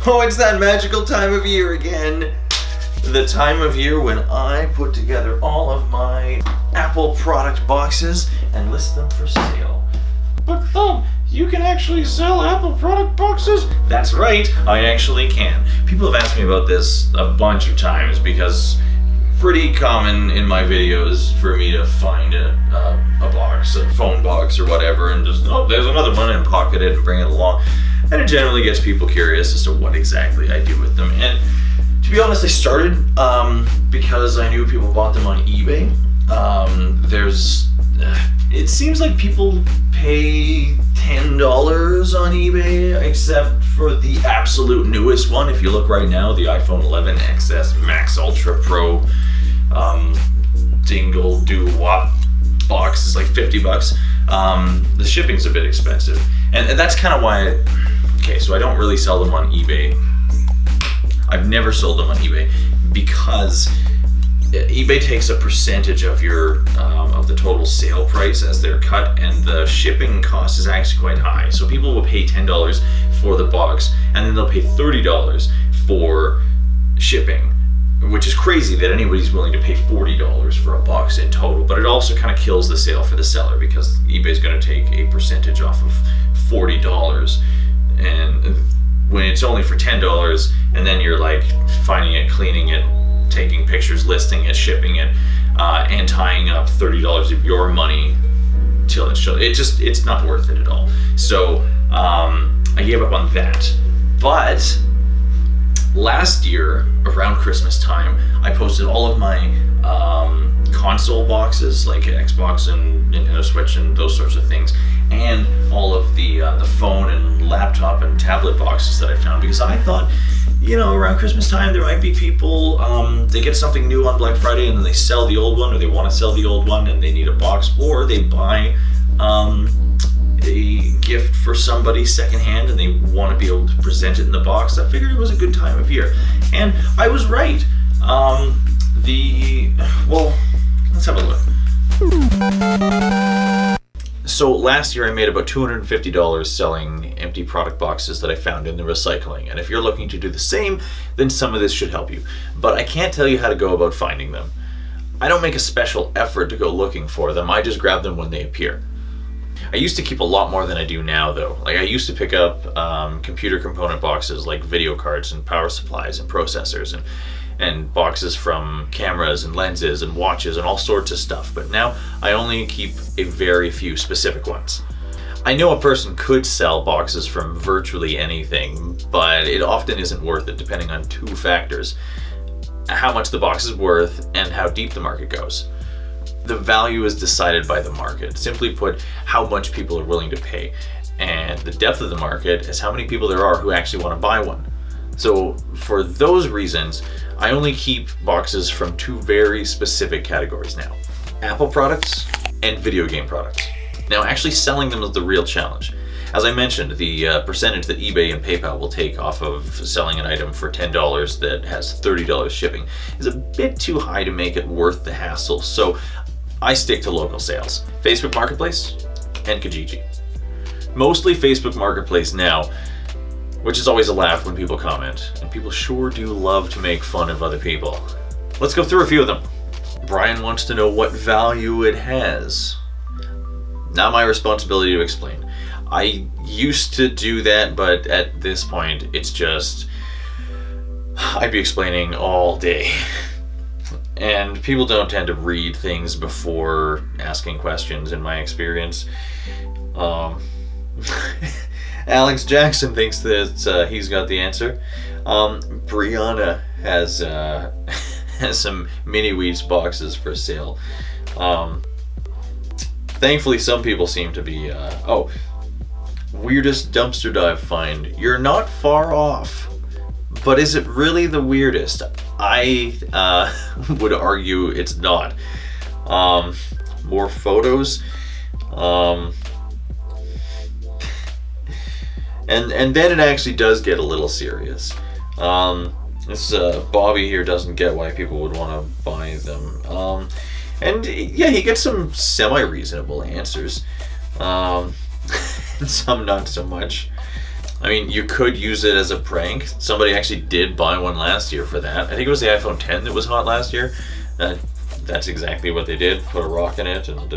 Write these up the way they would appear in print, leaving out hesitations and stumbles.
Oh, it's that magical time of year again. The time of year when I put together all of my Apple product boxes and list them for sale. But Thumb, you can actually sell Apple product boxes? That's right, I actually can. People have asked me about this a bunch of times because pretty common in my videos for me to find a box, a phone box or whatever, and just, oh, there's another one, and pocket it and bring it along. And it generally gets people curious as to what exactly I do with them. And to be honest, I started because I knew people bought them on eBay. It seems like people pay $10 on eBay, except for the absolute newest one. If you look right now, the iPhone 11 XS Max Ultra Pro dingle doo-wop box is like $50. The shipping's a bit expensive, and that's kind of why. Okay, so I don't really sell them on eBay. I've never sold them on eBay because eBay takes a percentage of your of the total sale price as their cut, and the shipping cost is actually quite high. So people will pay $10 for the box, and then they'll pay $30 for shipping, which is crazy that anybody's willing to pay $40 for a box in total. But it also kind of kills the sale for the seller because eBay's going to take a percentage off of $40, and when it's only for $10, and then you're like finding it, cleaning it, taking pictures, listing it, shipping it, and tying up $30 of your money till it's shown. It's not worth it at all. So I gave up on that. But last year, around Christmas time, I posted all of my console boxes, like Xbox and Nintendo Switch and those sorts of things, and all of the phone and laptop and tablet boxes that I found, because I thought, around Christmas time there might be people, they get something new on Black Friday and then they sell the old one, or they want to sell the old one and they need a box, or they buy a gift for somebody secondhand and they want to be able to present it in the box. I figured it was a good time of year, and I was right. Let's have a look. So last year I made about $250 selling empty product boxes that I found in the recycling. And if you're looking to do the same, then some of this should help you. But I can't tell you how to go about finding them. I don't make a special effort to go looking for them. I just grab them when they appear. I used to keep a lot more than I do now, though. Like, I used to pick up computer component boxes like video cards and power supplies and processors, and boxes from cameras and lenses and watches and all sorts of stuff. But now I only keep a very few specific ones. I know a person could sell boxes from virtually anything, but it often isn't worth it, depending on two factors: how much the box is worth and how deep the market goes. The value is decided by the market. Simply put, how much people are willing to pay. And the depth of the market is how many people there are who actually want to buy one. So for those reasons, I only keep boxes from two very specific categories now: Apple products and video game products. Now, actually selling them is the real challenge. As I mentioned, the percentage that eBay and PayPal will take off of selling an item for $10 that has $30 shipping is a bit too high to make it worth the hassle. So I stick to local sales: Facebook Marketplace and Kijiji. Mostly Facebook Marketplace now, which is always a laugh when people comment, and people sure do love to make fun of other people. Let's go through a few of them. Brian wants to know what value it has. Not my responsibility to explain. I used to do that, but at this point, it's just, I'd be explaining all day. And people don't tend to read things before asking questions, in my experience. Alex Jackson thinks that he's got the answer. Brianna has some mini weeds boxes for sale. Thankfully, some people seem to be. Weirdest dumpster dive find. You're not far off, but is it really the weirdest? I would argue it's not. More photos. And then it actually does get a little serious. This Bobby here doesn't get why people would want to buy them. And yeah, he gets some semi-reasonable answers. And some not so much. I mean, you could use it as a prank. Somebody actually did buy one last year for that. I think it was the iPhone 10 that was hot last year. That's exactly what they did. Put a rock in it, and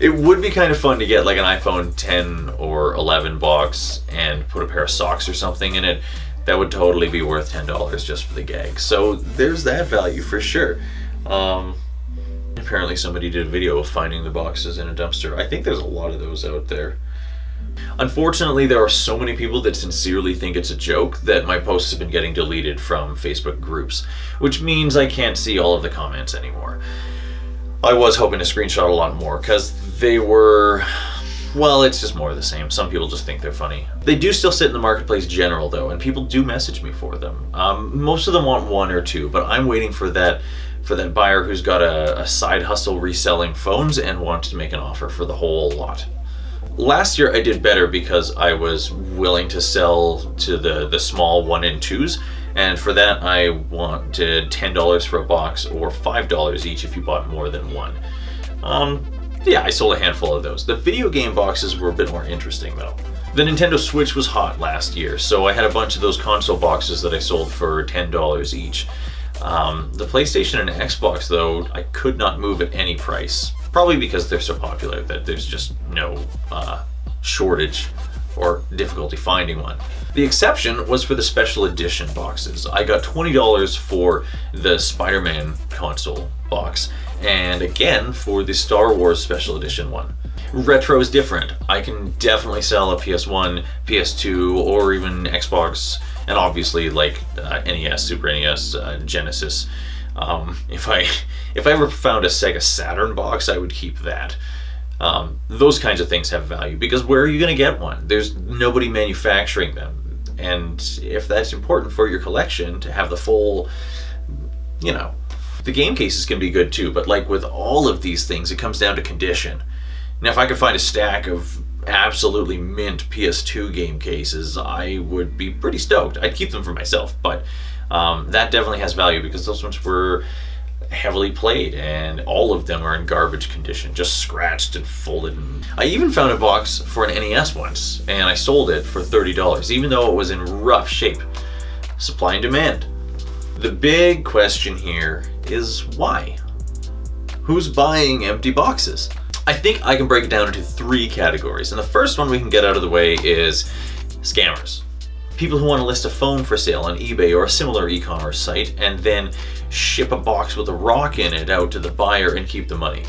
it would be kind of fun to get like an iPhone 10 or 11 box and put a pair of socks or something in it. That would totally be worth $10 just for the gag. So there's that value for sure. Apparently somebody did a video of finding the boxes in a dumpster. I think there's a lot of those out there. Unfortunately, there are so many people that sincerely think it's a joke that my posts have been getting deleted from Facebook groups, which means I can't see all of the comments anymore. I was hoping to screenshot a lot more because they were, well, it's just more of the same. Some people just think they're funny. They do still sit in the marketplace general though, and people do message me for them. Most of them want one or two, but I'm waiting for that buyer who's got a side hustle reselling phones and wants to make an offer for the whole lot. Last year I did better because I was willing to sell to the small 1 and 2s, and for that I wanted $10 for a box or $5 each if you bought more than one. Yeah, I sold a handful of those. The video game boxes were a bit more interesting though. The Nintendo Switch was hot last year, so I had a bunch of those console boxes that I sold for $10 each. The PlayStation and Xbox though, I could not move at any price. Probably because they're so popular that there's just no shortage or difficulty finding one. The exception was for the special edition boxes. I got $20 for the Spider-Man console box, and again for the Star Wars special edition one. Retro is different. I can definitely sell a PS1, PS2, or even Xbox, and obviously like NES, Super NES, Genesis. If I ever found a Sega Saturn box, I would keep that. Those kinds of things have value because where are you going to get one? There's nobody manufacturing them. And if that's important for your collection to have the full, the game cases can be good too, but like with all of these things, it comes down to condition. Now, if I could find a stack of absolutely mint PS2 game cases, I would be pretty stoked. I'd keep them for myself, but that definitely has value because those ones were heavily played and all of them are in garbage condition, just scratched and folded. I even found a box for an NES once and I sold it for $30, even though it was in rough shape. Supply and demand. The big question here is why? Who's buying empty boxes? I think I can break it down into 3 categories, and the first one we can get out of the way is scammers. People who want to list a phone for sale on eBay or a similar e-commerce site and then ship a box with a rock in it out to the buyer and keep the money.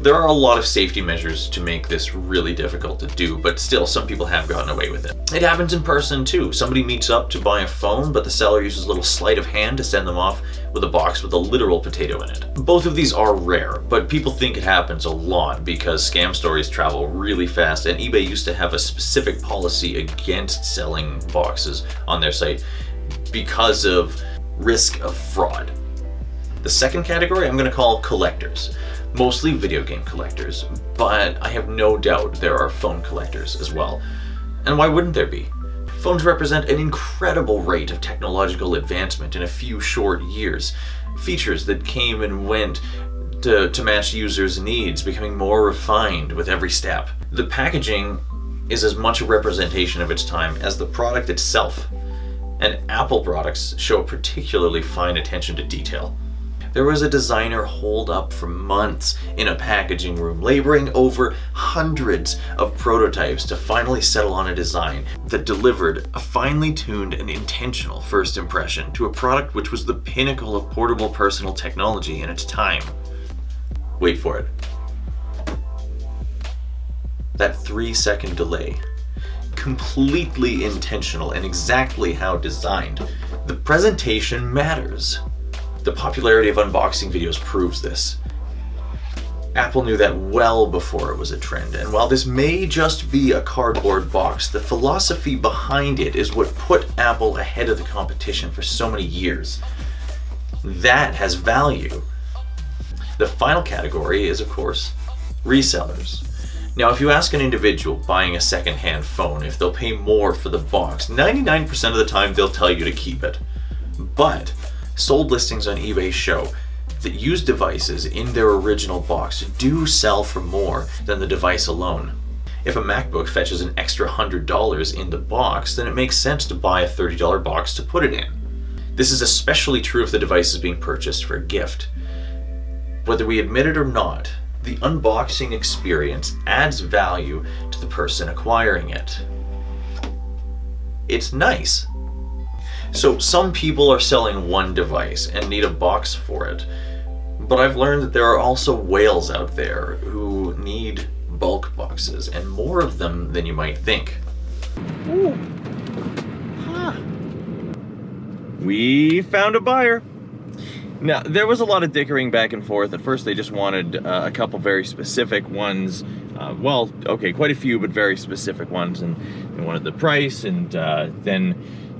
There are a lot of safety measures to make this really difficult to do, but still some people have gotten away with it. It happens in person too. Somebody meets up to buy a phone, but the seller uses a little sleight of hand to send them off with a box with a literal potato in it. Both of these are rare, but people think it happens a lot because scam stories travel really fast, and eBay used to have a specific policy against selling boxes on their site because of risk of fraud. The second category I'm going to call collectors. Mostly video game collectors, but I have no doubt there are phone collectors as well. And why wouldn't there be? Phones represent an incredible rate of technological advancement in a few short years. Features that came and went to match users' needs, becoming more refined with every step. The packaging is as much a representation of its time as the product itself, and Apple products show particularly fine attention to detail. There was a designer holed up for months in a packaging room, laboring over hundreds of prototypes to finally settle on a design that delivered a finely tuned and intentional first impression to a product which was the pinnacle of portable personal technology in its time. Wait for it. That 3-second delay. Completely intentional and exactly how designed. The presentation matters. The popularity of unboxing videos proves this. Apple knew that well before it was a trend, and while this may just be a cardboard box, the philosophy behind it is what put Apple ahead of the competition for so many years. That has value. The final category is, of course, resellers. Now, if you ask an individual buying a second-hand phone if they'll pay more for the box, 99% of the time they'll tell you to keep it. But sold listings on eBay show that used devices in their original box do sell for more than the device alone. If a MacBook fetches an extra $100 in the box, then it makes sense to buy a $30 box to put it in. This is especially true if the device is being purchased for a gift. Whether we admit it or not, the unboxing experience adds value to the person acquiring it. It's nice. So some people are selling one device and need a box for it, but I've learned that there are also whales out there who need bulk boxes, and more of them than you might think. Ooh. Huh. We found a buyer. Now, there was a lot of dickering back and forth. At first, they just wanted a couple very specific ones. Quite a few, but very specific ones. And they wanted the price, and then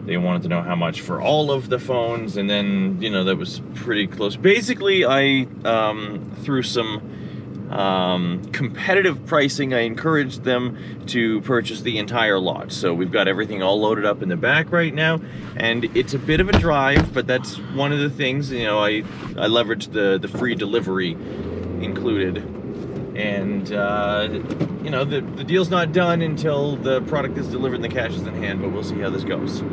they wanted to know how much for all of the phones. And then, that was pretty close. Basically, I, through some competitive pricing, I encouraged them to purchase the entire lot. So we've got everything all loaded up in the back right now, and it's a bit of a drive, but that's one of the things. I leveraged the free delivery included, and the deal's not done until the product is delivered and the cash is in hand, but we'll see how this goes.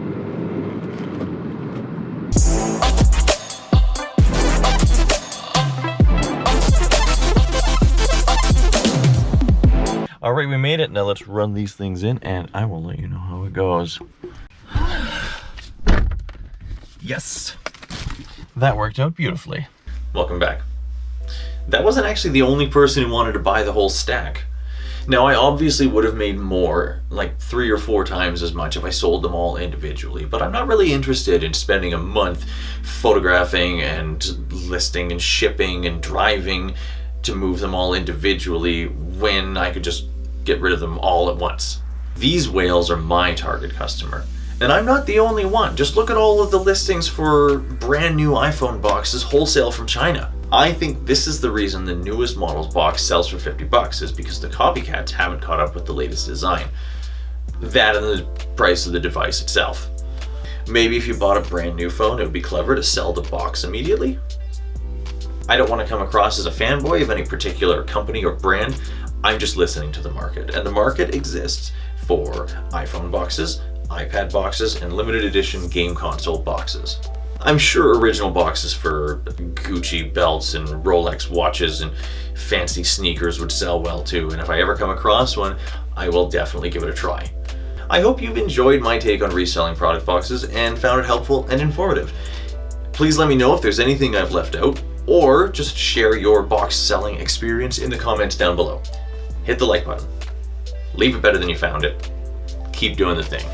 All right, we made it. Now let's run these things in, and I will let you know how it goes. Yes, that worked out beautifully. Welcome back. That wasn't actually the only person who wanted to buy the whole stack. Now, I obviously would have made more, like 3 or 4 times as much if I sold them all individually, but I'm not really interested in spending a month photographing and listing and shipping and driving to move them all individually when I could just get rid of them all at once. These whales are my target customer, and I'm not the only one. Just look at all of the listings for brand new iPhone boxes wholesale from China. I think this is the reason the newest model's box sells for $50, is because the copycats haven't caught up with the latest design. That and the price of the device itself. Maybe if you bought a brand new phone, it would be clever to sell the box immediately. I don't want to come across as a fanboy of any particular company or brand. I'm just listening to the market, and the market exists for iPhone boxes, iPad boxes, and limited edition game console boxes. I'm sure original boxes for Gucci belts and Rolex watches and fancy sneakers would sell well too, and if I ever come across one, I will definitely give it a try. I hope you've enjoyed my take on reselling product boxes and found it helpful and informative. Please let me know if there's anything I've left out, or just share your box selling experience in the comments down below. Hit the like button. Leave it better than you found it. Keep doing the thing.